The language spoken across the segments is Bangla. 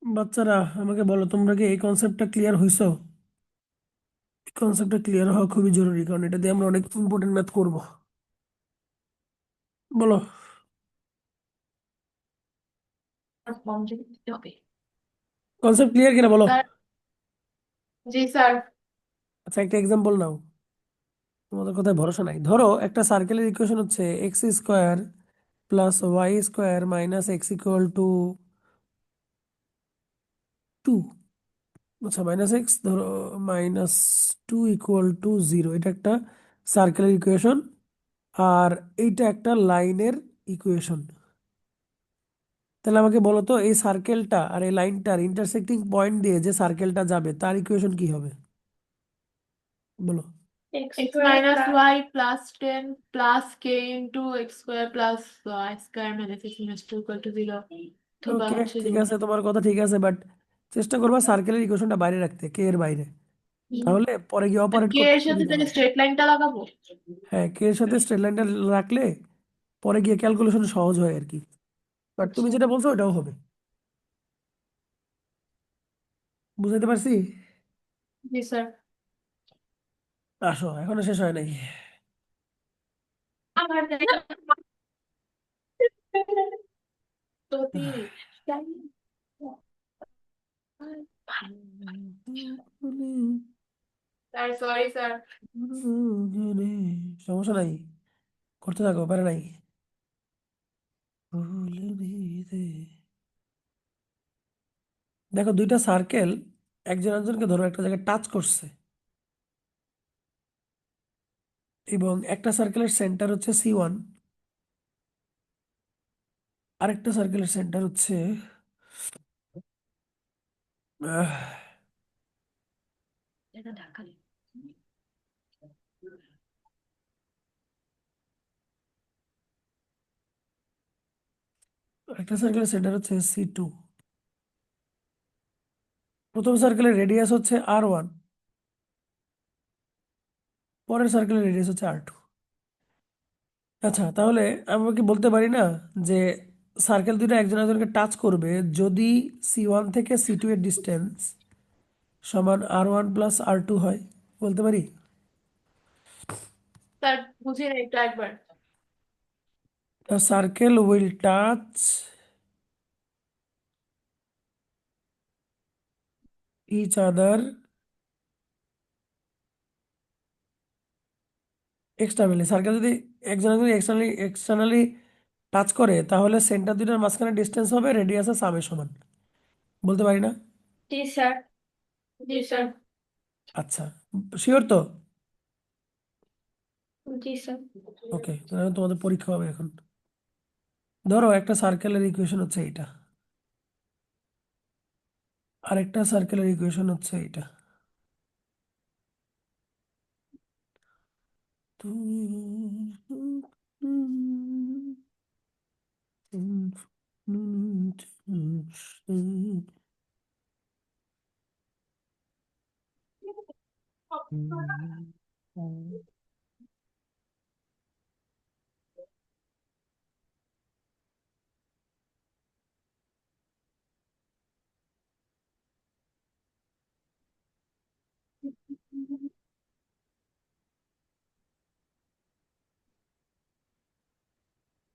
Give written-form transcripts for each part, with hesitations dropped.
বাচ্চারা, আমাকে বলো, তোমরা কি এই কনসেপ্টটা ক্লিয়ার হইছো? কনসেপ্টটা ক্লিয়ার হওয়া খুবই জরুরি, কারণ এটা দিয়ে আমরা অনেক ইম্পর্টেন্ট ম্যাথ করবো। বলো। মনোযোগ দিতে হবে। কনসেপ্ট ক্লিয়ার কিনা বলো। স্যার। জি স্যার। আচ্ছা, একটা এক্সাম্পল নাও। তোমাদের কথায় ভরসা নাই। ধরো একটা সার্কেলের ইকুয়েশন হচ্ছে x square plus y square minus x equal to 2। আচ্ছা, মাইনাস এক্স ধরো, -2 = 0। এটা একটা সার্কেলের ইকুয়েশন। আর এইটা একটা লাইনের ইকুয়েশন। তাহলে আমাকে বলো তো, এই সার্কেলটা আর এই লাইনটার ইন্টারসেক্টিং পয়েন্ট দিয়ে যে সার্কেলটা যাবে তার ইকুয়েশন কি হবে? বলো। X minus y plus 10 plus k into x square plus y square minus x minus 2 = 0 অথবা ওকে, হচ্ছে ঠিক 0। আছে, তোমার কথা ঠিক আছে, বাট চেষ্টা করবা সার্কেলের ইকুয়েশনটা বাইরে রাখতে, কে এর বাইরে। তাহলে পরে গিয়ে অপারেট কে করতে এর সাথে সুবিধা তাহলে হবে। স্ট্রেট লাইনটা লাগাবো? হ্যাঁ, কে এর সাথে স্ট্রেট লাইনটা রাখলে পরে গিয়ে ক্যালকুলেশন সহজ হয় আর কি। বাট তুমি আচ্ছা। যেটা বলছো ওটাও হবে। বুঝাইতে পারছি? জি স্যার। আসো, এখনো শেষ হয় নাই। আমার যদি স্যার, সরি স্যার। সমস্যা নাই, করতে থাকো, পারে নাই। দেখো, দুইটা সার্কেল একজন একজনকে ধরো একটা জায়গায় টাচ করছে, এবং একটা সার্কেলের সেন্টার হচ্ছে C1, আরেকটা সার্কেলের সেন্টার হচ্ছে আহ, এটা ঢাকালি। আরেকটা সার্কেলের সেন্টার হচ্ছে C2। প্রথম সার্কেলের রেডিয়াস হচ্ছে R1, পরের সার্কেলের রেডিয়াস হচ্ছে R2। আচ্ছা, তাহলে আমরা কি বলতে পারি না যে সার্কেল দুটো একজন একজনকে টাচ করবে যদি C1 থেকে C2 এর ডিস্টেন্স সমান R1 + R2 হয়? বলতে পারি। স্যার, বুঝিয়ে এটা একবার। The circle will touch each other externally. Circle যদি একজন একজন এক্সটার্নালি টাচ করে, তাহলে সেন্টার দুটার মাঝখানে ডিস্টেন্স হবে রেডিয়াসের সামের সমান। বলতে পারি না? জি স্যার। জি স্যার। আচ্ছা, শিওর তো? জি স্যার। ওকে, তাহলে তোমাদের পরীক্ষা হবে এখন। ধরো একটা সার্কেলের ইকুয়েশন হচ্ছে এইটা, আরেকটা সার্কেলের ইকুয়েশন হচ্ছে এইটা।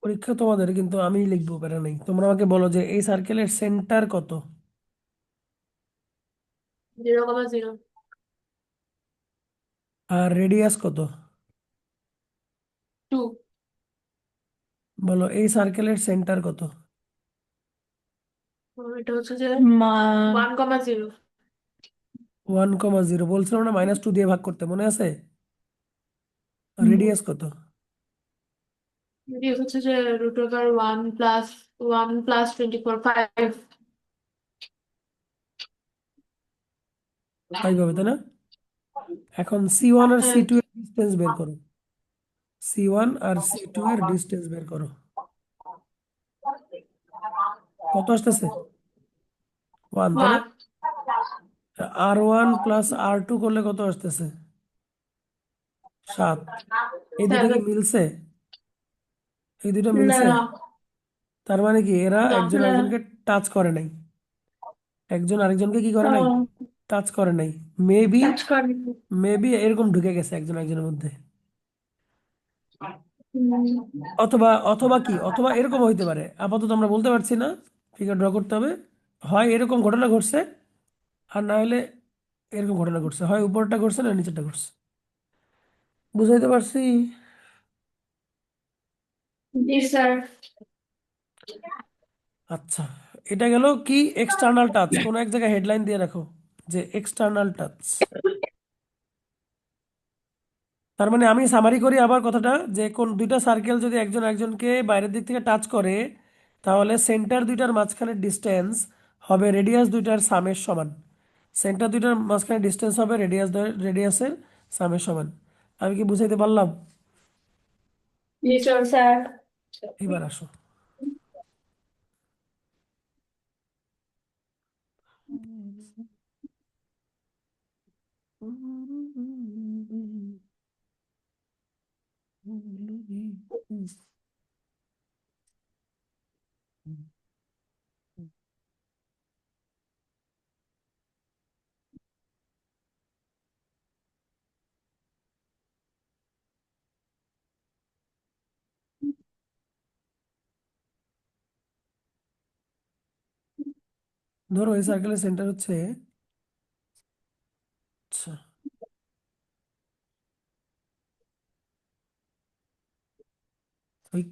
পরীক্ষা তোমাদের, কিন্তু আমি লিখবো, প্যারা নাই। তোমরা আমাকে বলো যে এই সার্কেলের সেন্টার কত 0,0। আর রেডিয়াস কত। 2। বলো এই সার্কেলের সেন্টার কত। এটা হচ্ছে যে 1,0। 1,0 বলছিলাম না -2 দিয়ে ভাগ করতে, মনে আছে? রেডিয়াস কত? রেডিয়াস হচ্ছে যে √1 + 1 + 24 5। 5 হবে, তাই না? এখন C1 আর হ্যাঁ। C2 এর ডিস্টেন্স বের করো। C1 আর C2 এর ডিস্টেন্স বের করো। কত আসতেছে? 1, তাই না? 1। R1 প্লাস R2 করলে কত আসতেছে? 7। এই দুটো কি 7। মিলছে? এই দুটো না মিলছে? না তার মানে কি এরা না একজন আরেকজনকে টাচ করে নাই, একজন আরেকজনকে কি করে নাই, টাচ করে নাই। মেবি, কাজ করে। মেবি এরকম ঢুকে গেছে একজন একজনের মধ্যে। হুম। অথবা অথবা কি, অথবা এরকম হইতে পারে, আপাতত আমরা বলতে পারছি না, ফিগার ড্র করতে হবে। হয় এরকম ঘটনা ঘটছে, আর না হলে এরকম ঘটনা ঘটছে, হয় উপরটা ঘটছে না নিচেরটা ঘটছে। বুঝাইতে পারছি? জি স্যার। আচ্ছা, এটা গেল কি এক্সটার্নাল টাচ। কোন এক জায়গায় হেডলাইন দিয়ে রাখো যে এক্সটার্নাল টাচ। তার মানে আমি সামারি করি আবার কথাটা, যে কোন দুইটা সার্কেল যদি একজন একজনকে বাইরের দিক থেকে টাচ করে, তাহলে সেন্টার দুইটার মাঝখানের ডিস্টেন্স হবে রেডিয়াস দুইটার সামের সমান। সেন্টার দুইটার মাঝখানে ডিস্টেন্স হবে রেডিয়াসের সামের সমান। আমি কি বুঝাইতে পারলাম? নিশ্চয় স্যার। এবার আসো। ধরো এই সার্কেলের সেন্টার হচ্ছে, আচ্ছা, ঠিক।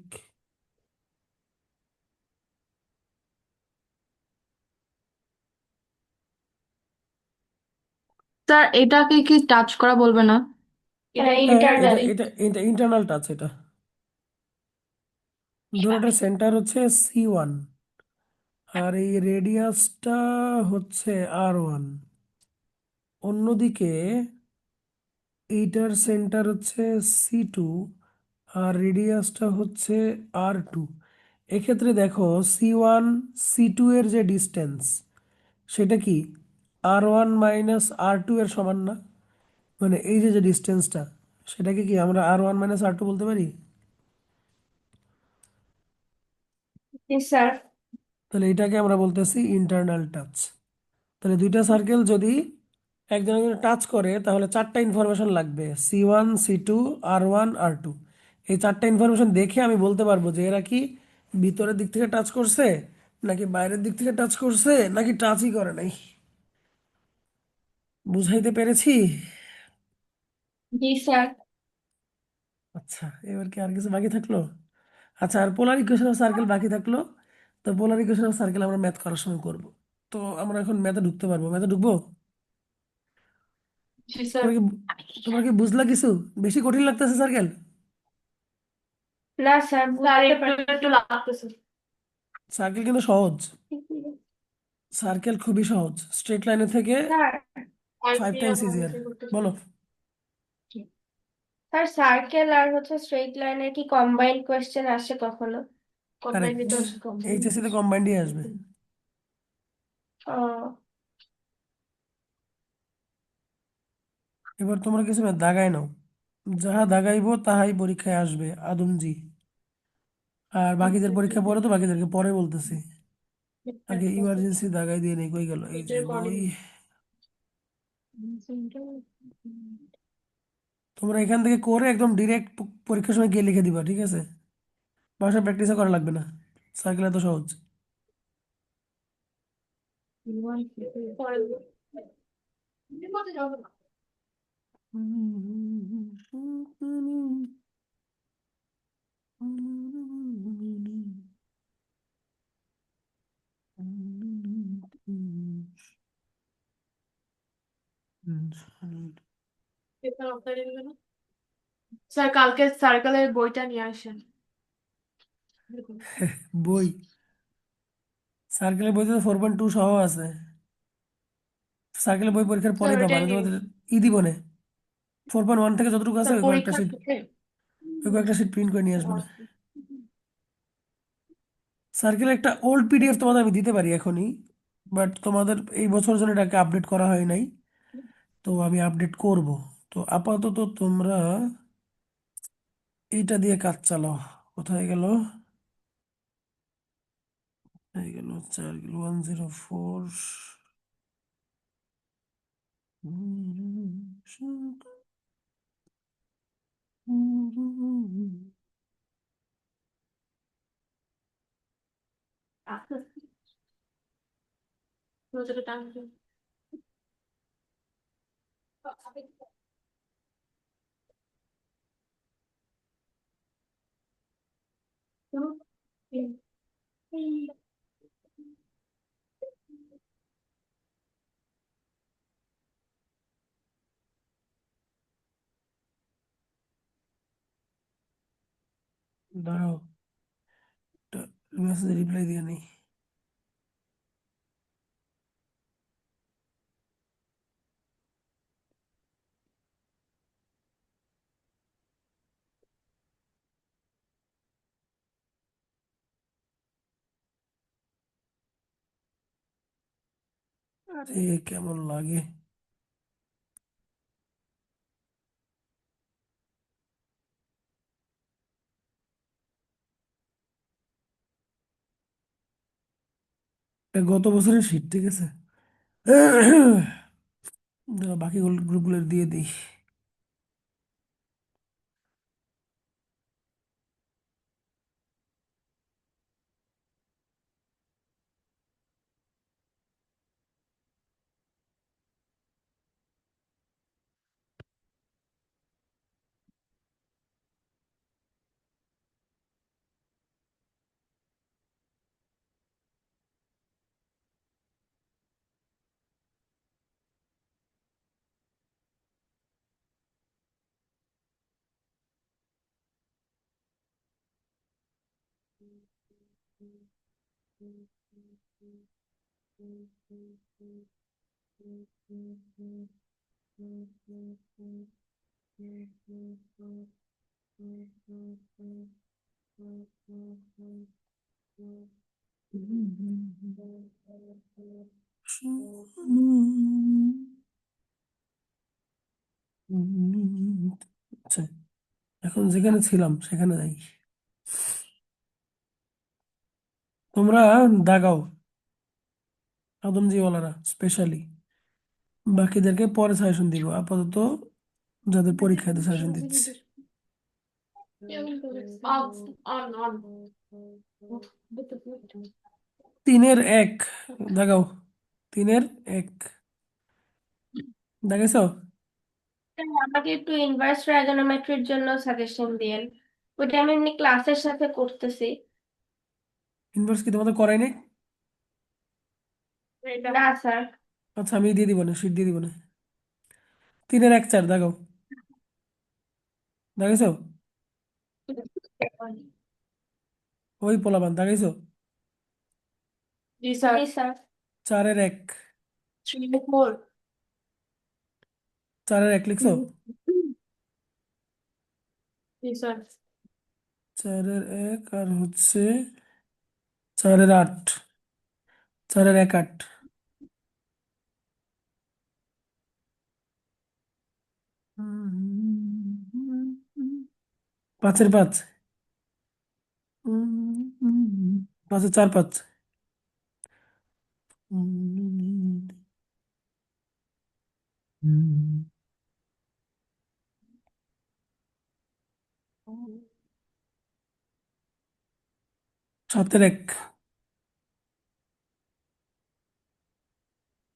স্যার এটাকে কি টাচ করা বলবে না? এটা হ্যাঁ, এটা ইন্টারনালি। এটা এটা ইন্টারনাল টাচ এটা। ধরো এটা সেন্টার হচ্ছে C1, আর এই রেডিয়াসটা হচ্ছে R1। অন্যদিকে এইটার সেন্টার হচ্ছে C2, আর রেডিয়াসটা হচ্ছে R2। এক্ষেত্রে দেখো C1 C2 এর যে ডিস্টেন্স, সেটা কি R1 - R2 এর সমান না? মানে এই যে যে ডিস্টেন্সটা, সেটাকে কি আমরা R1 - R2 বলতে পারি? জি স্যার। তাহলে এটাকে আমরা বলতেছি ইন্টারনাল টাচ। তাহলে দুইটা সার্কেল যদি একজন একজন টাচ করে, তাহলে চারটা ইনফরমেশন লাগবে: C1 C2 R1 R2। এই চারটা ইনফরমেশন দেখে আমি বলতে পারবো যে এরা কি ভিতরের দিক থেকে টাচ করছে, নাকি বাইরের দিক থেকে টাচ করছে, নাকি টাচই করে নাই। বুঝাইতে পেরেছি? জি স্যার। আচ্ছা, এবার কি আর কিছু বাকি থাকলো? আচ্ছা, আর পোলার ইকুয়েশন অফ সার্কেল বাকি থাকলো। তো পোলার ইকুয়েশন অফ সার্কেল আমরা ম্যাথ করার সময় করব। তো আমরা এখন ম্যাথে ঢুকতে পারবো, ম্যাথে ঢুকবো। জি স্যার। তোমরা কি তোমরা কি বুঝলা কিছু? বেশি কঠিন লাগতেছে সার্কেল? না স্যার, স্যার একটু একটু লাগতেছে। সার্কেল কিন্তু সহজ, সার্কেল খুবই সহজ, স্ট্রেট লাইনের থেকে স্যার 5 টাইমস ইজিয়ার। বলো। স্যার সার্কেল আর হচ্ছে স্ট্রেট লাইনের কি কম্বাইন্ড কোয়েশ্চেন আসে কখনো? কম্বাইন্ড কারেক্ট, তো আসে কম্বাইন্ড। এইচএসসি তে কম্বাইন্ডই আসবে। ও। এবার তোমরা কিছু না দাগায় নাও, যাহা দাগাইবো তাহাই পরীক্ষায় আসবে আদমজি। আর বাকিদের পরীক্ষা পরে, তো বাকিদেরকে পরে বলতেছি। আগে ইমার্জেন্সি দাগাই দিয়ে নেই, কই গেল এই যে বই। তোমরা এখান থেকে করে একদম ডিরেক্ট পরীক্ষার সময় গিয়ে লিখে দিবা, ঠিক আছে? বাসায় প্র্যাকটিসও করা লাগবে না, সার্কেল এত সহজ। স্যার কালকে সার্কেলের বইটা নিয়ে আসেন। বই? সার্কেলের বইতে তো 4.2 সহ আছে। সার্কেলের বই পরীক্ষার স্যার পরেই পাবা, ওইটাই আমি নিয়ে। তোমাদের দিব না। 4.1 থেকে যতটুকু আছে স্যার ওই কয়েকটা পরীক্ষা শীট, থেকে। ওই কয়েকটা শীট প্রিন্ট করে নিয়ে আসবো না। সার্কেলের একটা ওল্ড পিডিএফ তোমাদের আমি দিতে পারি এখনই, বাট তোমাদের এই বছর জন্য এটাকে আপডেট করা হয় নাই, তো আমি আপডেট করব। তো আপাতত তোমরা এইটা দিয়ে কাজ চালাও। কোথায় গেল? কোথায় গেল? 4 104। রোজটা টান দিন। দাঁড়াও, মেসেজ রিপ্লাই দিয়ে নেই। আরে কেমন লাগে! এটা গত বছরের শীট, ঠিক আছে। দাঁড়াও, বাকি গ্রুপগুলো দিয়ে দিই। আচ্ছা, এখন যেখানে ছিলাম সেখানে যাই। তোমরা দাগাও, আদমজিওয়ালারা স্পেশালি। বাকিদেরকে পরে সাজেশন দিব, আপাতত যাদের পরীক্ষায় সাজেশন দিচ্ছি। Of, on on. 3-1 দাগাও। 3-1 দাগাইছো? আমাকে একটু ইনভার্স ট্রাইগোনোমেট্রির জন্য সাজেশন দিয়েন। ওইটা আমি এমনি ক্লাসের সাথে করতেছি। ইনভার্স কি তোমাদের করাই নাই? না স্যার। আচ্ছা, আমি দিয়ে দিব না, শীট দিয়ে দিব না। 3-1 4 দাগাও। দাগাইছো? ওই পোলাপান দাগাইছো? জি স্যার। জি স্যার। 4-1। 3 4। 4-1 লিখছো? জি স্যার। 4-1 আর হচ্ছে 4-8। 4-1 8। 5-5। 5-4 5। 7-1।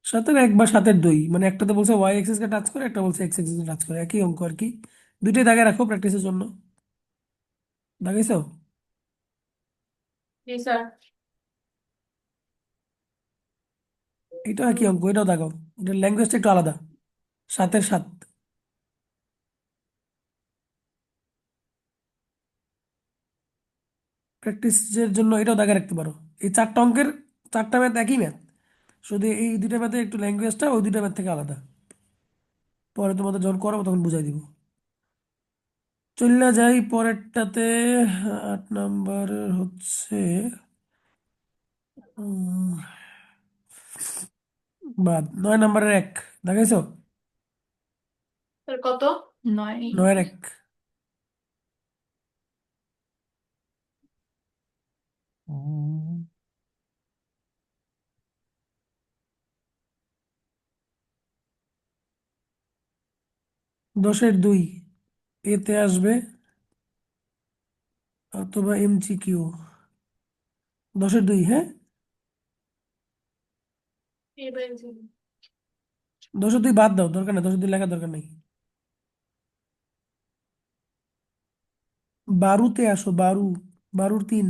7-1 বা 7-2, মানে একটাতে বলছে ওয়াই এক্সিস কে টাচ করে, একটা বলছে এক্স এক্সিস কে টাচ করে, একই অঙ্ক আর কি। দুইটাই দাগে রাখো প্র্যাকটিসের জন্য। দাগাইছো? জি স্যার। এটা একই অঙ্ক, এটাও দাগাও। এটার ল্যাঙ্গুয়েজটা একটু আলাদা। 7-7। প্র্যাকটিসের জন্য এটাও দাগে রাখতে পারো। এই 4টা অঙ্কের 4টা ম্যাথ একই ম্যাথ, শুধু এই দুইটা ম্যাথে একটু ল্যাঙ্গুয়েজটা ওই দুইটা ম্যাথ থেকে আলাদা। পরে তোমাদের যখন করাবো তখন বুঝাই দিব। চলে যাই পরেরটাতে। 8 নাম্বার হচ্ছে বাদ। 9 নম্বরের 1 দেখাইছো? তাহলে কত? 9। 9-এর 1। উম, 10-এর 2 এতে আসবে অথবা MCQ। 10-এর 2, হ্যাঁ। এবার 10-এর 2 বাদ দাও, দরকার নেই, 10-এর 2 লেখার দরকার নেই। বারুতে আসো, বারু। বারুর 3।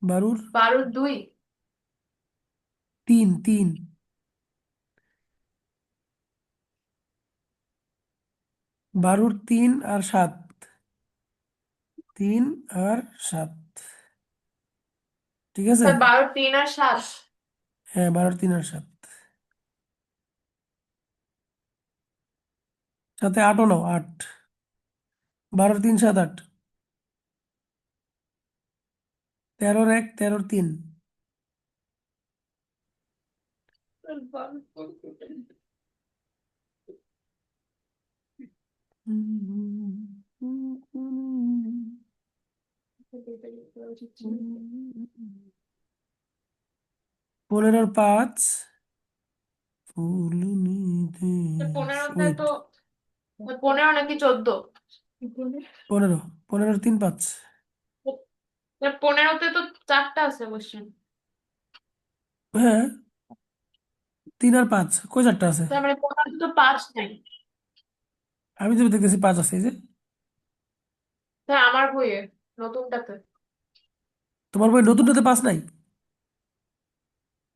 বারুর 12-2। 3, 3। বারুর 3 আর 7। 3 আর 7, ঠিক আছে। 12, 3 আর 7। হ্যাঁ, বারুর 3 আর 7, সাথে 8ও নাও, 8। বারুর 3, 7, 8। 13-এর 1, 13-এর 3।15-এর 5 ফুল নিতে। 15তে ওয়েট। তো 15 নাকি 14? 15। 15-এর 3, 5। 15তে তো 4টা আছে কোশ্চেন। হ্যাঁ, 3 আর 5, কই 4টা আছে? তার মানে 15তে তো 5 নাই। আমি তো দেখতেছি 5 আছে, এই যে। তাই আমার বইয়ে নতুনটাতে। তোমার বই নতুনটাতে 5 নাই?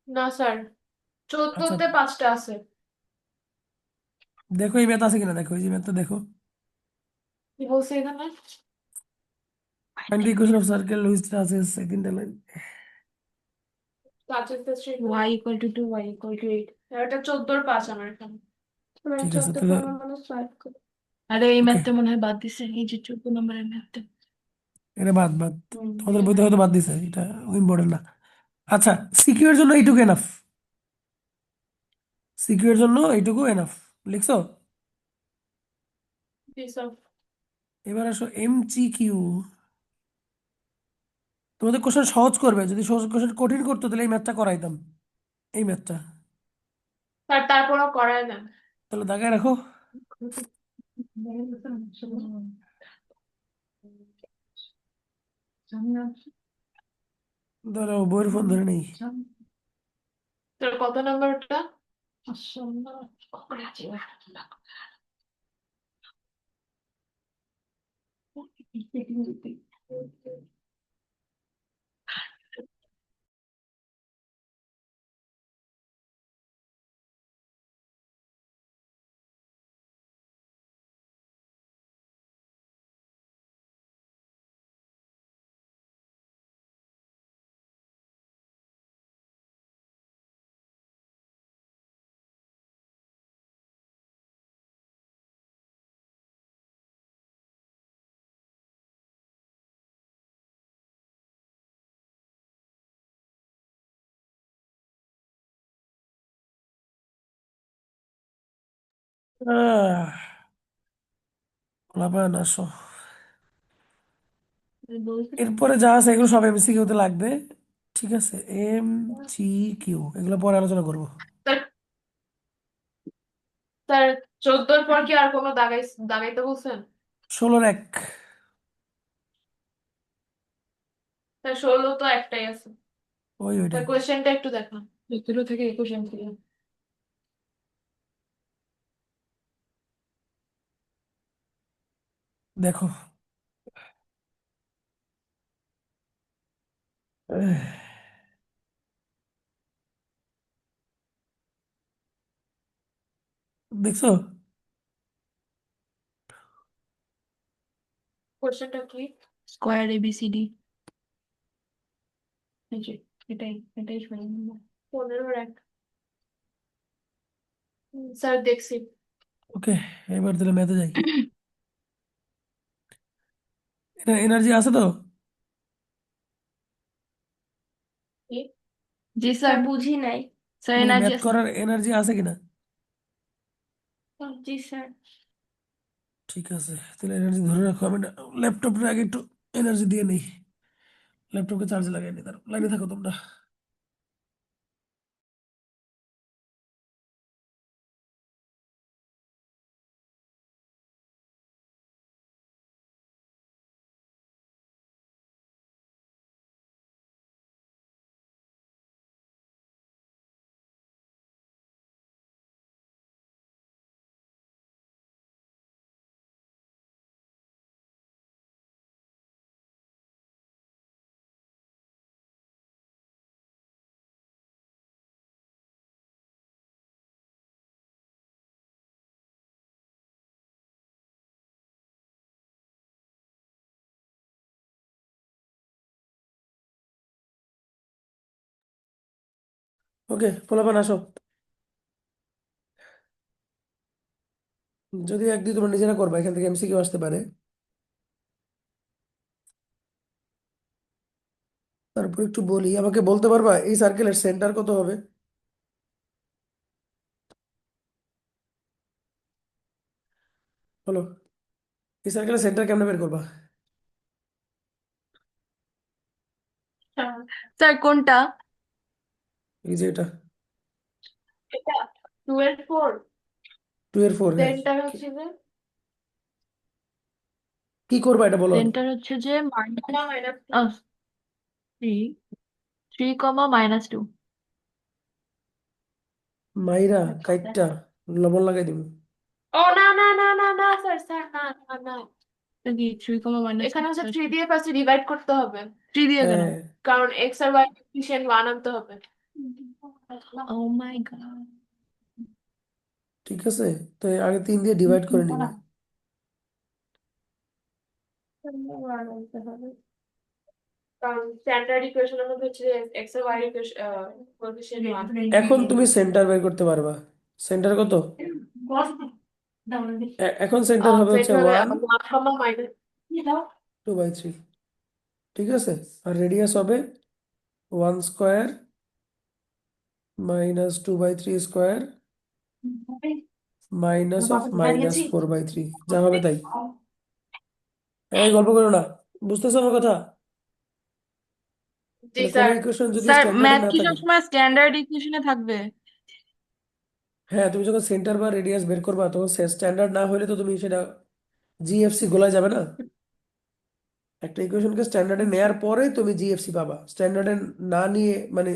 না স্যার, আচ্ছা, 14তে 5টা আছে। দেখো এই ম্যাথ আছে কিনা, দেখো এই যে ম্যাথটা দেখো। কি বলছে এখানে? Find the equation of circle which traces second line. y = 2, y = 8। এটা 14-5 আমার এখানে। মানে ঠিক আছে 14 তাহলে। পনেরো মানে 5 করে। আরে এই ওকে, ম্যাথটা মনে হয় বাদ দিছে, এই যে 14 নম্বরের ম্যাথটা। এটা বাদ বাদ। তোমাদের এটা বইতে নাই। হয়তো বাদ দিছে, এটা ইম্পর্টেন্ট না। আচ্ছা, সিকিউ এর জন্য এইটুকু এনাফ। সিকিউ এর জন্য এইটুকু এনাফ, লিখছো? জি স্যার। এবার আসো MCQ। তোমাদের কোশ্চেন সহজ করবে, যদি সহজ কোশ্চেন কঠিন করতো তাহলে এই ম্যাথটা করাইতাম, এই ম্যাথটা। স্যার তারপরও করায় দেন। তাহলে দাগায় রাখো। ধরো বইয়ের ফোন ধরে নেই। তোর কত নাম্বারটা? আহ, লাভান আসো। এরপরে যা আছে এগুলো সব MCQ তে লাগবে, ঠিক আছে। MCQ এগুলো পরে আলোচনা করবো। স্যার স্যার 14-র পর কি আর কোনো দাগাইতে বলছেন? 16-এর 1। স্যার 16 তো একটাই আছে। স্যার ওইটাই। কোয়েশ্চেনটা একটু দেখান, 17 থেকে 21 ছিল। দেখো, আহ, দেখছো? কোয়েশ্চেনটা কি? Square ABCD। এই যে এটাই এটাই শুনি। 15-র 1। স্যার দেখছি। ওকে, এবার তাহলে ম্যাথে যাই। এটা এনার্জি আছে তো? কি? জি স্যার স্যার। বুঝি নাই। স্যার মানে এনার্জি ম্যাথ আছে। করার এনার্জি আছে কিনা? জি স্যার। ঠিক আছে, তাহলে এনার্জি ধরে রাখো। আমি ল্যাপটপের আগে একটু এনার্জি দিয়ে নেই, ল্যাপটপকে চার্জে লাগাই নি। তার লাইনে থাকো তোমরা। ওকে, পোলাপান আসো। যদি এক দুই তোমরা নিজেরা করবা, এখান থেকে এমসিকিউ আসতে পারে। তারপর একটু বলি, আমাকে বলতে পারবা এই সার্কেলের সেন্টার কত হবে? বলো, এই সার্কেলের সেন্টার কেমনে বের করবা? স্যার কোনটা? এই যে এটা, এটা 2 এর 4। 2 এর 4, হ্যাঁ। সেন্টার হচ্ছে যে কি করবা এটা বলো আগে। সেন্টার হচ্ছে যে মাইনাস 3, 3, -2। মাইরা কাইটটা লবণ লাগাই দিব। ও না না না না না স্যার, স্যার না না না। এটা কি 3, এখানে হচ্ছে 3 দিয়ে ফার্স্টে ডিভাইড করতে হবে। 3 দিয়ে কেন? হ্যাঁ, কারণ এক্স আর ওয়াই কোএফিসিয়েন্ট 1 আনতে হবে। ও মাই গড। ঠিক আছে, তো আগে 3 দিয়ে ডিভাইড করে নিবা। কারণ স্ট্যান্ডার্ড ইকুয়েশনের মধ্যে হচ্ছে এক্স আর ওয়াই কোএফিসিয়েন্ট 1। এখন তুমি সেন্টার বের করতে পারবা। সেন্টার কত? এখন সেন্টার হবে হচ্ছে সেন্টার হবে 1, 1 কমা মাইনাস 2/3। ঠিক আছে, আর রেডিয়াস হবে 1 square minus 2/3 square minus of minus 4/3, যা হবে তাই। এই গল্প করো না, বুঝতেছো আমার কথা? জি মানে কোনো স্যার। ইকুয়েশন যদি স্যার স্ট্যান্ডার্ডে ম্যাথ না কি থাকে, সবসময় স্ট্যান্ডার্ড ইকুয়েশনে থাকবে? হ্যাঁ, তুমি যখন সেন্টার বা রেডিয়াস বের করবা তখন স্ট্যান্ডার্ড না হলে তো তুমি সেটা জিএফসি গোলায় যাবে না। একটা ইকুয়েশনকে স্ট্যান্ডার্ডে আচ্ছা। নেয়ার পরে তুমি জিএফসি পাবা। স্ট্যান্ডার্ডে না নিয়ে, মানে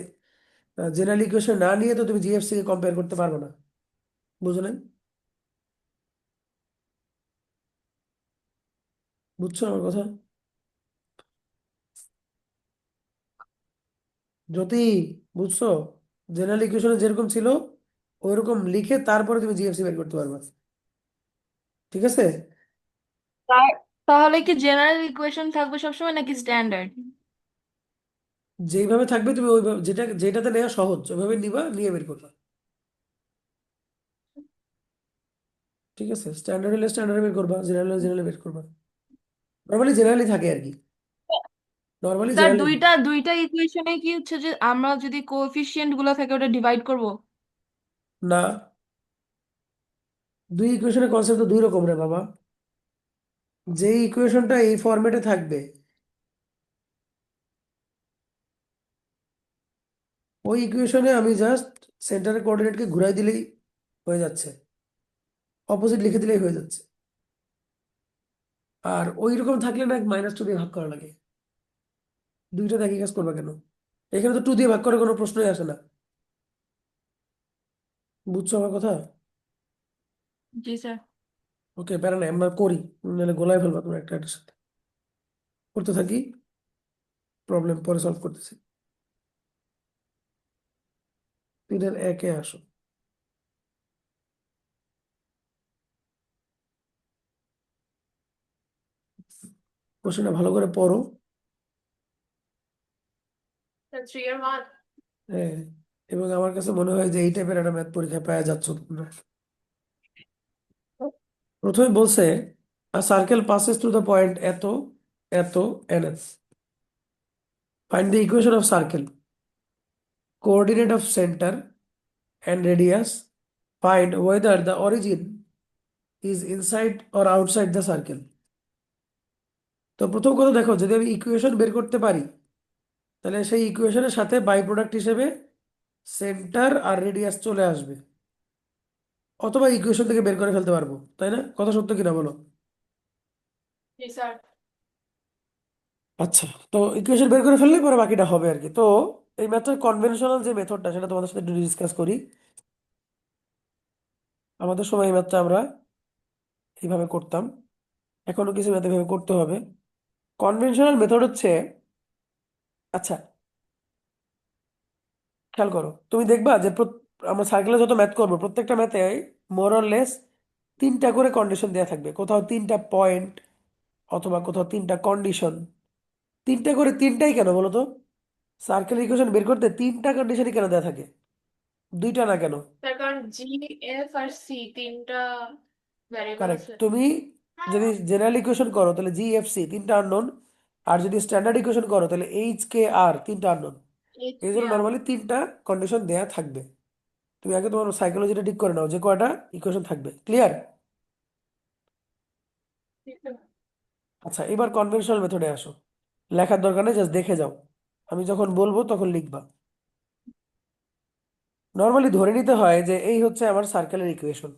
জেনারেল ইকুয়েশন না নিয়ে তো তুমি জিএফসি কে কম্পেয়ার করতে পারবে না। বুঝলেন? বুঝছো আমার কথা? যদি বুঝছো, জেনারেল ইকুয়েশনে যেরকম ছিল ওইরকম লিখে তারপরে তুমি জিএফসি বের করতে পারবে। ঠিক আছে? তাহলে কি জেনারেল ইকুয়েশন থাকবে সবসময় নাকি স্ট্যান্ডার্ড? যেইভাবে থাকবে তুমি ওইভাবে, যেটাতে নেওয়া সহজ ওইভাবে নিবা, নিয়ে বের করবা। ঠিক আছে, স্ট্যান্ডার্ড হলে স্ট্যান্ডার্ড বের করবা, জেনারেল হলে জেনারেল বের করবা। নর্মালি জেনারেলি থাকে আর কি, নর্মালি স্যার জেনারেলি থাকে। দুইটা দুইটা ইকুয়েশনে কি হচ্ছে যে আমরা যদি কোএফিসিয়েন্ট গুলো থাকে ওটা ডিভাইড করব? না, দুই ইকুয়েশনের কনসেপ্ট তো দুই রকম রে বাবা। যে ইকুয়েশনটা এই ফরম্যাটে থাকবে, ওই ইকুয়েশনে আমি জাস্ট সেন্টারের কোঅর্ডিনেটকে ঘুরাই দিলেই হয়ে যাচ্ছে, অপোজিট লিখে দিলেই হয়ে যাচ্ছে। আর ওই রকম থাকলে না -2 দিয়ে ভাগ করা লাগে। দুইটা একই কাজ করবা কেন? এখানে তো 2 দিয়ে ভাগ করার কোনো প্রশ্নই আসে না। বুঝছো আমার কথা? জি স্যার। ওকে, প্যারা নাই, আমরা করি, নাহলে গোলায় ফেলবা তুমি একটা একটার সাথে। করতে থাকি, প্রবলেম পরে সলভ করতেছি। 3-এর 1-এ আসো। কোশ্চেনটা ভালো করে পড়ো। 3 এর 1। হ্যাঁ, এবং আমার কাছে মনে হয় যে এই টাইপের একটা ম্যাথ পরীক্ষা পাওয়া যাচ্ছ তোমরা। প্রথমে বলছে a circle passes through the point এত এত ns, find the equation of circle, coordinate of center, and radius, find whether the origin is inside or outside the circle. তো প্রথম কথা দেখো, যদি আমি ইকুয়েশন বের করতে পারি তাহলে সেই ইকুয়েশনের সাথে বাই প্রোডাক্ট হিসেবে সেন্টার আর রেডিয়াস চলে আসবে, অথবা ইকুয়েশন থেকে বের করে ফেলতে পারবো, তাই না? কথা সত্য কিনা বলো? জি স্যার। আচ্ছা, তো ইকুয়েশন বের করে ফেললে পরে বাকিটা হবে আর কি। তো এই ম্যাথের কনভেনশনাল যে মেথডটা সেটা তোমাদের সাথে একটু ডিসকাস করি। আমাদের সময় এই ম্যাথটা আমরা এইভাবে করতাম, এখনো কিছু ম্যাথ এভাবে করতে হবে। কনভেনশনাল মেথড হচ্ছে, আচ্ছা খেয়াল করো, তুমি দেখবা যে আমরা সার্কেলে যত ম্যাথ করবো প্রত্যেকটা ম্যাথে মোর অর লেস তিনটা করে কন্ডিশন দেওয়া থাকবে, কোথাও তিনটা পয়েন্ট অথবা কোথাও তিনটা কন্ডিশন। তিনটা করে, তিনটাই কেন বলো তো? সার্কেল ইকুয়েশন বের করতে তিনটা কন্ডিশনই কেন দেওয়া থাকে, দুইটা না কেন? তার কারণ জি, এফ আর সি তিনটা ভ্যারিয়েবল কারেক্ট। আছে। তুমি যদি জেনারেল ইকুয়েশন করো তাহলে জি এফ সি তিনটা আননোন, আর যদি স্ট্যান্ডার্ড ইকুয়েশন করো তাহলে এইচ কে আর তিনটা আননোন। এইচ এই পি জন্য আর। নর্মালি তিনটা কন্ডিশন দেয়া থাকবে। তুমি আগে তোমার সাইকোলজিটা ঠিক করে নাও যে কয়টা ইকুয়েশন থাকবে। ক্লিয়ার? আচ্ছা, এবার কনভেনশনাল মেথডে আসো। লেখার দরকার নেই, জাস্ট দেখে যাও, আমি যখন বলবো তখন লিখবা। নর্মালি ধরে নিতে হয় যে এই হচ্ছে আমার সার্কেলের ইকুয়েশন।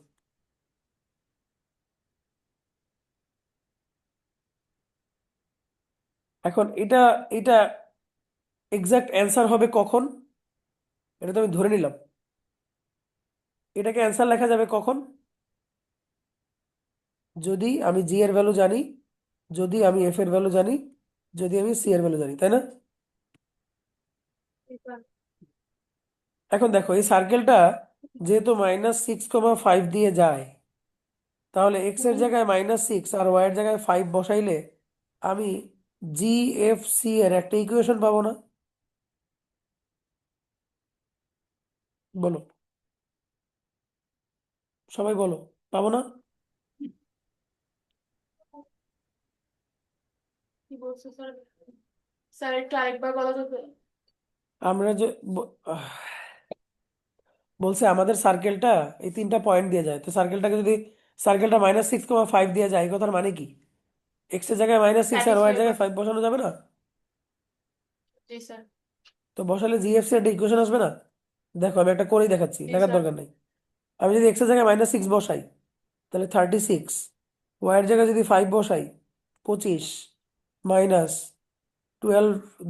এখন এটা এটা এক্সাক্ট অ্যান্সার হবে কখন? এটা তো আমি ধরে নিলাম। এটাকে অ্যান্সার লেখা যাবে কখন? যদি আমি জি এর ভ্যালু জানি, যদি আমি এফ এর ভ্যালু জানি, যদি আমি সি এর ভ্যালু জানি, তাই না? এখন দেখো এই সার্কেলটা যেহেতু -6,5 দিয়ে যায়, তাহলে এক্স এর জায়গায় -6 আর ওয়াই এর জায়গায় 5 বসাইলে আমি জি এফ সি এর একটা ইকুয়েশন পাবো না? বলো, সবাই বলো, পাবো না? কি বলছো স্যার? স্যার একটু আরেকবার বলা যাবে? আমরা যে বলছে আমাদের সার্কেলটা এই তিনটা পয়েন্ট দিয়ে যায়, তো সার্কেলটাকে যদি সার্কেলটা -6,5 দিয়ে যায়, এই কথার মানে কি? এক্স এর জায়গায় -6 আর ওয়াই এর স্যাটিসফাই জায়গায় কর। 5 বসানো যাবে না? জি স্যার। তো বসালে জিএফসি একটা ইকুয়েশন আসবে না? দেখো আমি একটা করেই দেখাচ্ছি, জি লেখার স্যার। দরকার নেই। আমি যদি এক্স এর জায়গায় -6 বসাই তাহলে 36, ওয়াই এর জায়গায় যদি 5 বসাই 25, -12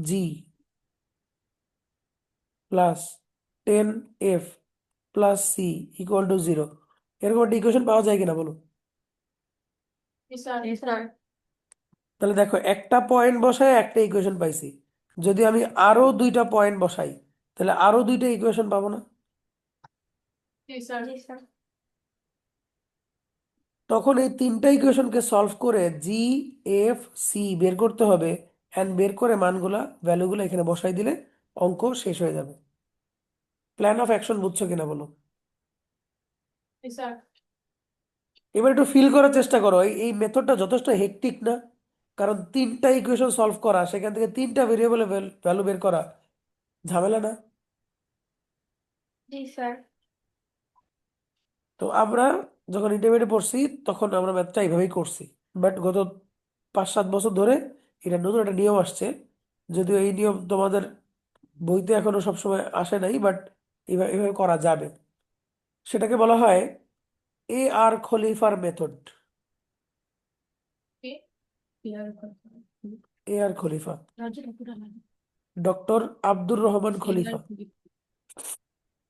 g plus 10 f plus c equal to 0। এরকম একটা ইকুয়েশন পাওয়া যায় কিনা বলো? জি স্যার। জি স্যার। তাহলে দেখো একটা পয়েন্ট বসায় একটা ইকুয়েশন পাইছি, যদি আমি আরো দুইটা পয়েন্ট বসাই তাহলে আরো দুইটা ইকুয়েশন পাবো না? জি স্যার। জি স্যার। তখন এই তিনটা ইকুয়েশনকে সলভ করে জি এফ সি বের করতে হবে, অ্যান্ড বের করে মানগুলা ভ্যালুগুলো এখানে বসাই দিলে অঙ্ক শেষ হয়ে যাবে। প্ল্যান অফ অ্যাকশন বুঝছো কিনা বলো? জি স্যার। এবার একটু ফিল করার চেষ্টা করো, এই মেথডটা যথেষ্ট হেক্টিক না? কারণ তিনটা ইকুয়েশন সলভ করা, সেখান থেকে তিনটা ভেরিয়েবলের ভ্যালু বের করা ঝামেলা না? জি স্যার। তো আমরা যখন ইন্টারমিডিয়েটে পড়ছি তখন আমরা ম্যাথটা এইভাবেই করছি, বাট গত 5-7 বছর ধরে এটা নতুন একটা নিয়ম আসছে। যদিও এই নিয়ম তোমাদের বইতে এখনো সবসময় আসে নাই, বাট এভাবে এভাবে করা যাবে। সেটাকে বলা হয় এ আর খলিফার মেথড। কি? এ আর খলিফা, ডক্টর আব্দুর রহমান খলিফা।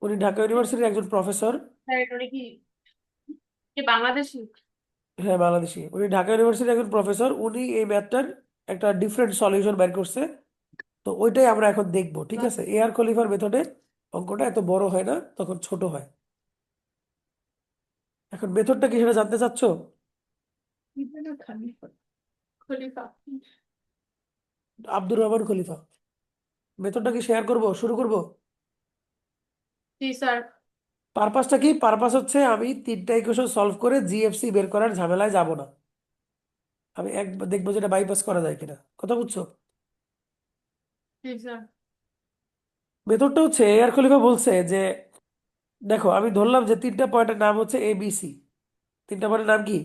উনি ঢাকা ইউনিভার্সিটির একজন প্রফেসর। স্যার এটা কি কি বাংলাদেশি? হ্যাঁ, বাংলাদেশি। উনি ঢাকা ইউনিভার্সিটির একজন প্রফেসর, উনি এই ম্যাথটার একটা ডিফারেন্ট সলিউশন বের করছে। তো ওইটাই আমরা এখন দেখবো, ঠিক আছে? এ আর খলিফার মেথডে অঙ্কটা এত বড় হয় না, তখন ছোট হয়। এখন মেথডটা কি সেটা জানতে চাচ্ছো? খলিফা। আব্দুর রহমান খলিফা। মেথডটা কি শেয়ার করব, শুরু করব? জি স্যার। পারপাসটা কি? পারপাস হচ্ছে আমি তিনটা ইকুয়েশন সলভ করে জিএফসি বের করার ঝামেলায় যাব না, আমি একবার দেখবো যেটা বাইপাস করা যায় কিনা। কথা বুঝছো? জি স্যার। মেথডটা হচ্ছে এ আর খলিফা বলছে যে দেখো আমি ধরলাম যে তিনটা পয়েন্টের নাম হচ্ছে এ বি সি। তিনটা পয়েন্টের নাম কি?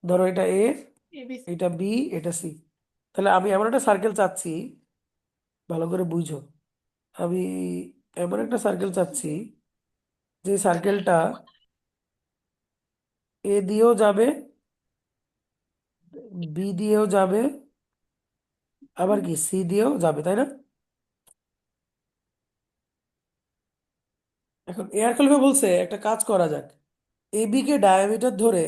ধরো এটা এ, ABC এটা বি, এটা সি। তাহলে আমি এমন একটা সার্কেল চাচ্ছি, ভালো করে বুঝো। আমি এমন একটা সার্কেল চাচ্ছি যে সার্কেলটা এ দিয়েও যাবে, বি দিয়েও যাবে, আবার কি সি দিয়েও যাবে, তাই না? এখন এয়ার খলিফা বলছে একটা কাজ করা যাক, এ বি কে ডায়ামিটার ধরে,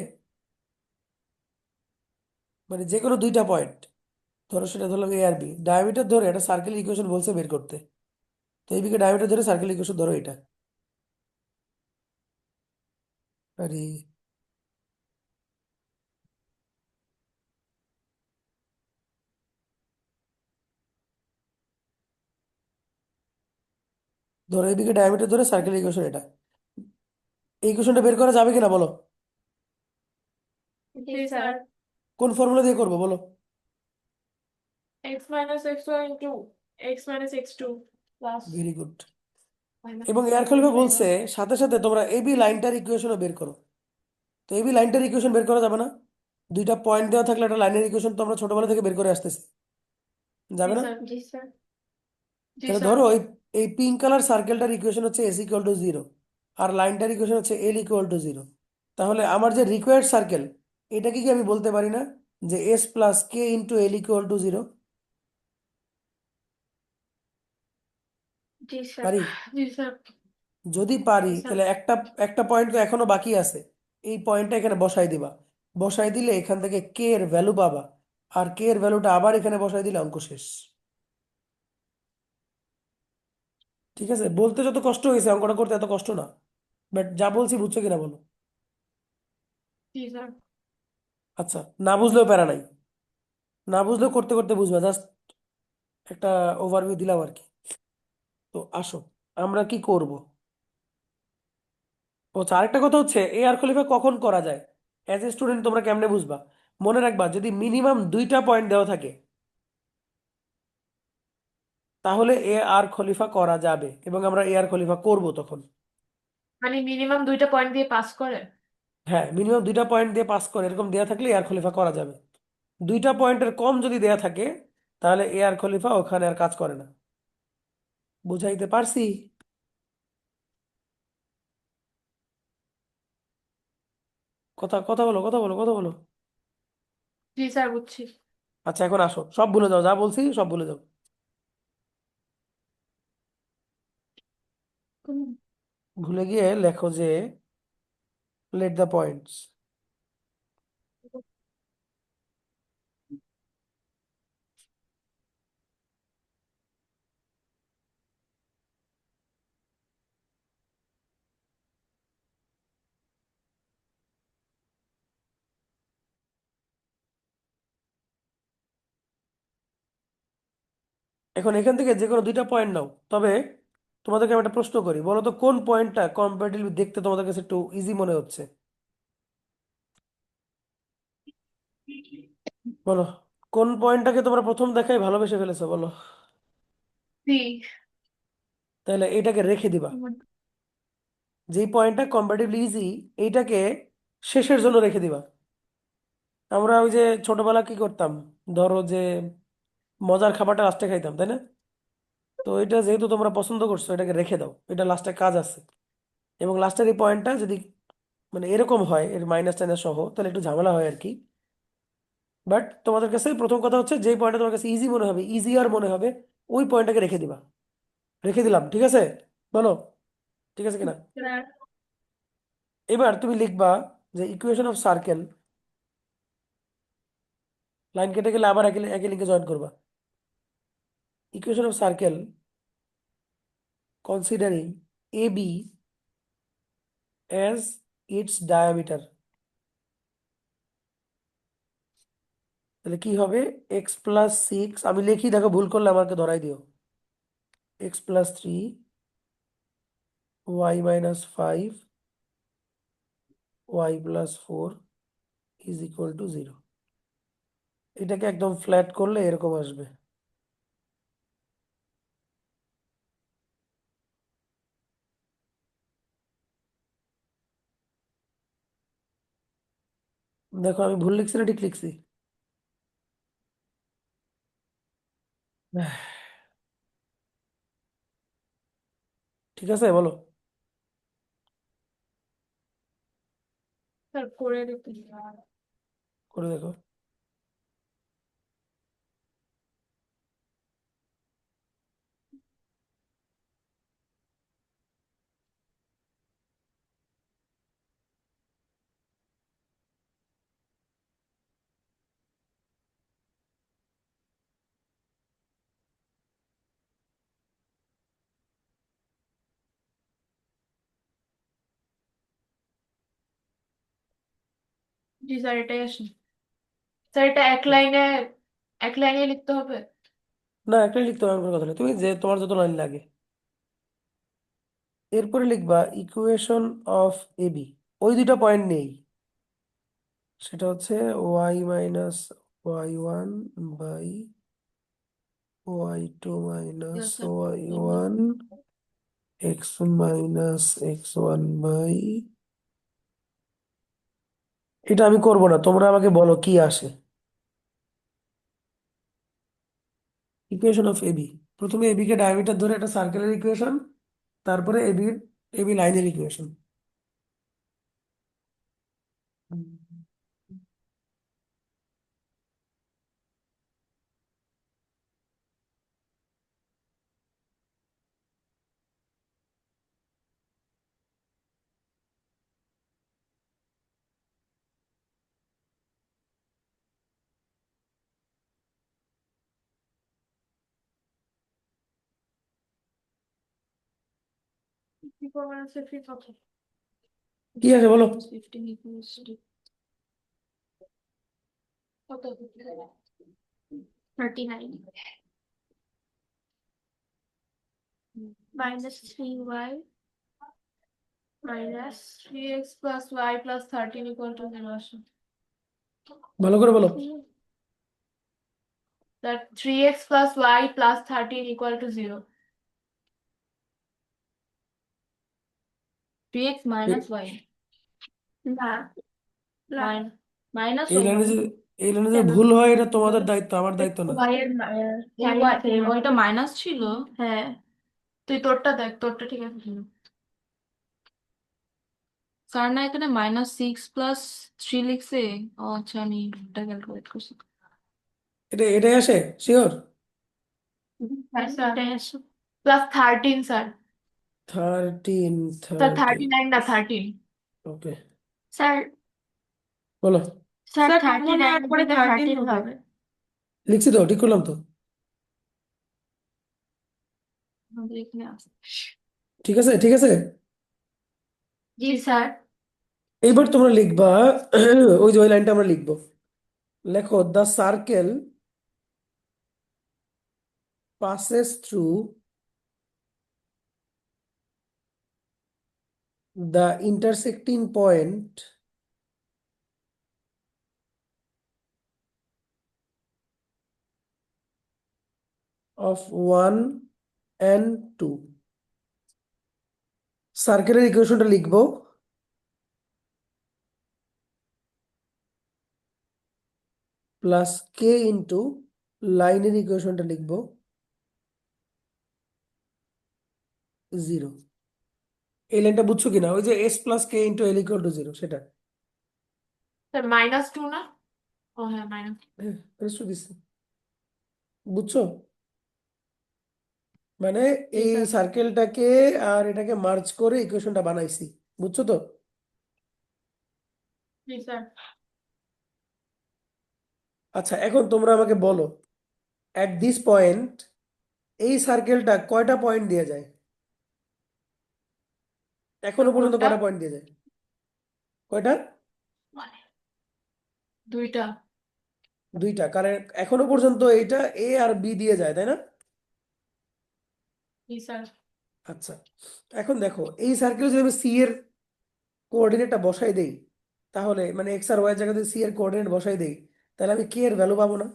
মানে যে কোনো দুইটা পয়েন্ট, ধরো সেটা ধরলাম এ আর বি, ডায়ামিটার ধরে একটা সার্কেল ইকুয়েশন বলছে বের করতে। তো এ বি কে ডায়ামিটার ধরে সার্কেল ইকুয়েশন ধরো এটা। আরে ধরো এ বি কে ডায়ামিটার ধরে সার্কেল ইকুয়েশন এটা। এই ইকুয়েশনটা বের করা যাবে কিনা বলো? জি স্যার। কোন ফর্মুলা দিয়ে করবো বলো? x minus x1 into x minus x2 plus very good. minus এবং এয়ার y খলিফা বলছে minus সাথে সাথে তোমরা এ বি লাইনটার ইকুয়েশনও বের করো। তো এবি লাইনটার ইকুয়েশন বের করা যাবে না? দুইটা পয়েন্ট দেওয়া থাকলে একটা লাইনের ইকুয়েশন তো আমরা ছোটবেলা থেকে বের করে আসতেছি, জি যাবে না? স্যার জি স্যার। জি তাহলে স্যার ধরো এই এই পিঙ্ক কালার সার্কেলটার ইকুয়েশন হচ্ছে এস ইকুয়াল টু জিরো, আর লাইনটার ইকুয়েশন হচ্ছে এল ইকুয়াল টু জিরো। তাহলে আমার যে রিকোয়ার্ড সার্কেল, এটাকে কি আমি বলতে পারি না যে S plus k into L equal to zero? G sir. পারি? জি স্যার যদি পারি জি স্যার তাহলে একটা একটা পয়েন্ট তো এখনো বাকি আছে, এই পয়েন্টটা এখানে বসাই দিবা। বসাই দিলে এখান থেকে কে এর ভ্যালু পাবা, আর কে এর ভ্যালুটা আবার এখানে বসাই দিলে অঙ্ক শেষ। ঠিক আছে, বলতে যত কষ্ট হয়েছে অঙ্কটা করতে এত কষ্ট না। বাট যা বলছি বুঝছো কিনা বলো? জি স্যার আচ্ছা, না বুঝলেও প্যারা নাই, না বুঝলেও করতে করতে বুঝবা, জাস্ট একটা ওভারভিউ দিলাম আর কি। তো আসো, আমরা কি করব? ও আচ্ছা, আরেকটা কথা হচ্ছে এ আর খলিফা কখন করা যায়, অ্যাজ এ স্টুডেন্ট তোমরা কেমনে বুঝবা? মনে রাখবা যদি মিনিমাম দুইটা পয়েন্ট দেওয়া থাকে তাহলে এ আর খলিফা করা যাবে, এবং আমরা এ আর খলিফা করব তখন। মানে মিনিমাম দুইটা পয়েন্ট দিয়ে পাস করে। হ্যাঁ, মিনিমাম দুইটা পয়েন্ট দিয়ে পাস করে এরকম দেওয়া থাকলে এ আর খলিফা করা যাবে। দুইটা পয়েন্টের কম যদি দেয়া থাকে তাহলে এ আর খলিফা ওখানে আর কাজ করে না। বুঝাইতে পারছি? কথা কথা বলো, কথা বলো, কথা বলো। জি স্যার বুঝছি। আচ্ছা এখন আসো, সব ভুলে যাও, যা বলছি সব ভুলে যাও। ভুলে গিয়ে লেখো যে লেট দ্য পয়েন্টস। এখন এখান থেকে যে কোনো দুইটা পয়েন্ট নাও, তবে তোমাদেরকে আমি একটা প্রশ্ন করি, বলো তো কোন পয়েন্টটা কম্পারেটিভলি দেখতে তোমাদের কাছে একটু ইজি মনে হচ্ছে? বলো, কোন পয়েন্টটাকে তোমরা প্রথম দেখায় ভালোবেসে ফেলেছো বলো? সি। তাহলে এটাকে রেখে দিবা। যেই পয়েন্টটা কম্পারেটিভলি ইজি এইটাকে শেষের জন্য রেখে দিবা। আমরা ওই যে ছোটবেলা কি করতাম, ধরো যে মজার খাবারটা লাস্টে খাইতাম, তাই না? তো এটা যেহেতু তোমরা পছন্দ করছো এটাকে রেখে দাও, এটা লাস্টে কাজ আছে। এবং লাস্টের এই পয়েন্টটা যদি মানে এরকম হয় এর মাইনাস টাইনাস সহ তাহলে একটু ঝামেলা হয় আর কি। বাট তোমাদের কাছে প্রথম কথা হচ্ছে যেই পয়েন্টটা তোমার কাছে ইজি মনে হবে, ইজিয়ার মনে হবে, ওই পয়েন্টটাকে রেখে দিবা। রেখে দিলাম, ঠিক আছে? বলো ঠিক আছে কিনা? স্যার। এবার তুমি লিখবা যে ইকুয়েশন অফ সার্কেল, লাইন কেটে গেলে আবার একই একই লিঙ্কে জয়েন করবা। Equation of circle considering A B as it's diameter. তাহলে কি হবে? এক্স প্লাস সিক্স, আমি লিখি, দেখো ভুল করলে আমাকে ধরাই দিও। X plus three, y minus five, y plus four is equal to zero. এটাকে একদম ফ্ল্যাট করলে এরকম আসবে। দেখো আমি ভুল লিখছি না ঠিক লিখছি? ঠিক আছে বলো, স্যার করে দিতে করে দেখো। জি স্যার, এটাই আসে। স্যার এটা এক লাইনে লিখতে হবে। না, একটাই লিখতে হবে এমন কোনো কথা নেই, তুমি যে তোমার যত লাইন লাগে। এরপরে লিখবা ইকুয়েশন অফ এবি। ওই দুইটা পয়েন্ট নেই, সেটা হচ্ছে y minus y one by y two minus Yes, sir. Y one x minus x one by, এটা আমি করব না, তোমরা আমাকে বলো কি আসে। ইকুয়েশন অফ এবি, প্রথমে এবি কে ডায়ামিটার ধরে একটা সার্কেলের ইকুয়েশন, তারপরে এবি লাইনের ইকুয়েশন। Equivalence of কত? কি আছে বলো? 15 equals to কত? 39 -3y minus 3x plus y plus 13 equal to 0 আসে। ভালো করে বলো। That 3x plus y plus 13 equal to 0. 3x minus y. না না Minus এই y লাইনে হবে। যে এই লাইনে যে কেন? ভুল হয় এটা তোমাদের দায়িত্ব, আমার দায়িত্ব না। y এর ওইটা মাইনাস ছিল। হ্যাঁ তুই তোরটা দেখ, তোরটা ঠিক আছে কিনা। স্যার না এখানে -6 + 3 লিখছে। ও আচ্ছা, আমি এটা ক্যালকুলেট করছি। এটাই আসে শিওর? হ্যাঁ স্যার। এটাই আসে। Plus 13 sir. 13, স্যার 13। 39 না 13। ওকে, স্যার বলো। স্যার স্যার 39 2 পরে থেকে 13 13 হবে। হবে। লিখছি তো, ঠিক করলাম তো? আমাদের এখানে আছে। ঠিক আছে, ঠিক আছে। জি স্যার। এইবার তোমরা লিখবা ওই যে ওই লাইনটা আমরা লিখবো। লেখো the circle passes through the intersecting point of 1 and 2। সার্কেলের ইকুয়েশনটা লিখবো প্লাস কে ইন্টু লাইনের ইকুয়েশনটা লিখবো 0। এই লাইনটা বুঝছো কিনা? ওই যে S plus k into L equal to 0 সেটা। স্যার -2 না? ও হ্যাঁ, মাইনাস। হ্যাঁ, বুঝছো দিচ্ছি। বুঝছো? মানে জি এই স্যার। সার্কেলটাকে আর এটাকে মার্জ করে ইকুয়েশনটা বানাইছি, বুঝছো তো? জি স্যার। আচ্ছা, এখন তোমরা আমাকে বলো অ্যাট দিস পয়েন্ট এই সার্কেলটা কয়টা পয়েন্ট দিয়ে যায়? এখনো পর্যন্ত কোনটা? কয়টা পয়েন্ট দিয়ে যায়? কয়টা? দুইটা। দুইটা, কারণ এখনো পর্যন্ত এইটা এ আর বি দিয়ে যায়, তাই না? জি স্যার। আচ্ছা, এখন দেখো এই সার্কেলে যদি আমি সি এর কোঅর্ডিনেটটা বসাই দেই, তাহলে মানে এক্স আর ওয়াই জায়গাতে সি এর কোঅর্ডিনেট বসাই দেই, তাহলে আমি কে এর ভ্যালু পাবো না?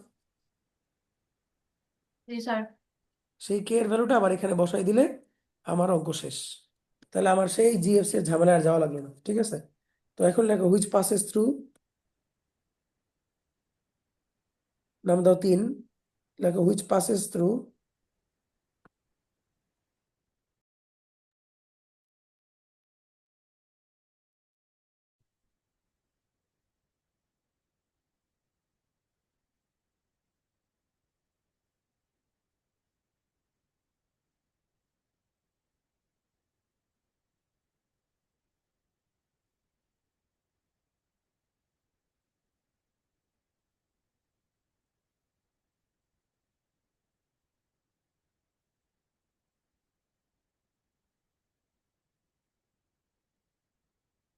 জি স্যার। সেই কে এর ভ্যালুটা আবার এখানে বসাই দিলে আমার অঙ্ক শেষ। তাহলে আমার সেই জিএফসি এর ঝামেলা আর যাওয়া লাগলো না, ঠিক আছে? তো এখন লেখো হুইচ পাসেস থ্রু নাম দাও 3, লেখো হুইচ পাসেস থ্রু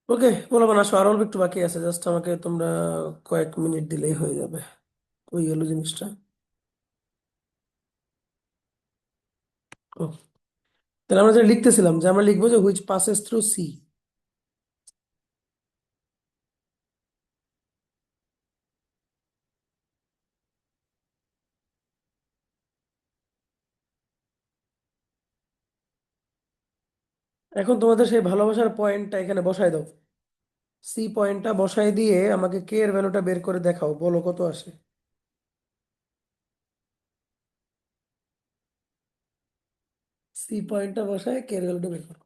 ওকে বলো না, আসো আরো অল্প একটু বাকি আছে, জাস্ট আমাকে তোমরা কয়েক মিনিট দিলেই হয়ে যাবে ওই গেল জিনিসটা। ও, তাহলে আমরা যেটা লিখতেছিলাম যে আমরা লিখবো যে হুইচ পাসেস থ্রু সি। এখন তোমাদের সেই ভালোবাসার পয়েন্টটা এখানে বসায় দাও, সি পয়েন্টটা বসায় দিয়ে আমাকে কে এর ভ্যালুটা বের করে দেখাও, বলো কত আসে। সি পয়েন্টটা বসায় কে এর ভ্যালুটা বের করো।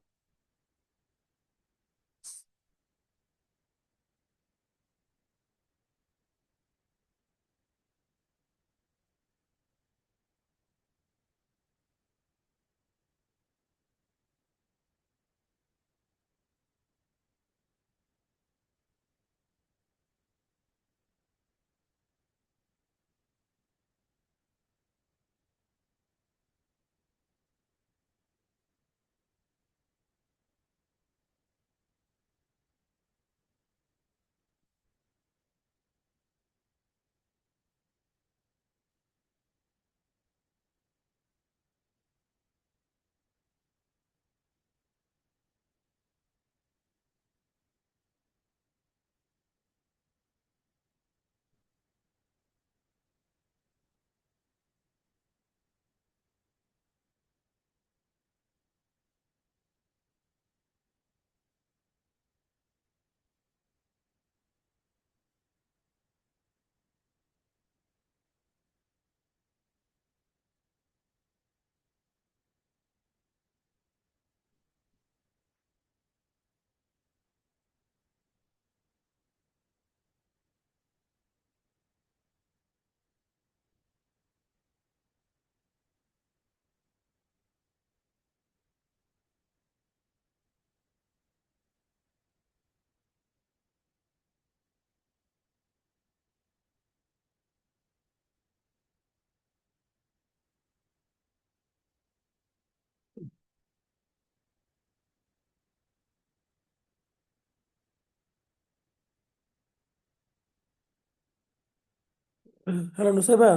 হ্যালো নুসাইবা।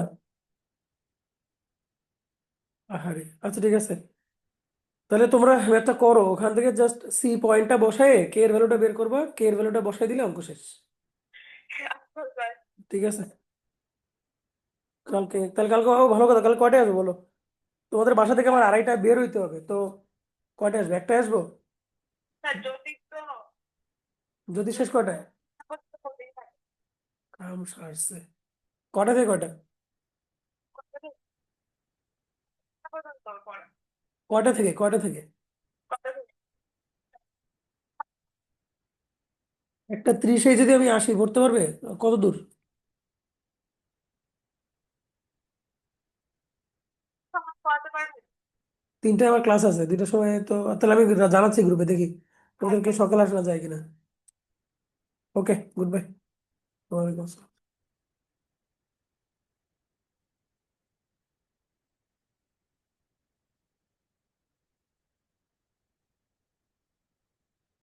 আহারে, আচ্ছা ঠিক আছে, তাহলে তোমরা একটা করো, ওখান থেকে জাস্ট সি পয়েন্টটা বসায় কে এর ভ্যালুটা বের করবা, কে এর ভ্যালুটা বসাই দিলে অঙ্ক শেষ। ঠিক আছে, কালকে তাহলে কালকে ভালো কথা, কালকে কয়টায় আসবো বলো? তোমাদের বাসা থেকে আমার আড়াইটা বের হইতে হবে তো, কয়টায় আসবে, একটায় আসবো? যদি শেষ কয়টায়? কাম সারছে, কটা থেকে কয়টা? কয়টা থেকে? 1:30 যদি আমি আসি পড়তে পারবে? কত দূর? 3টায় আমার ক্লাস আছে, 2টার সময় তো, তাহলে আমি জানাচ্ছি গ্রুপে, দেখি ওদেরকে সকালে আসা যায় কিনা। ওকে, গুড বাই। ওয়ালাইকুম আসসালাম।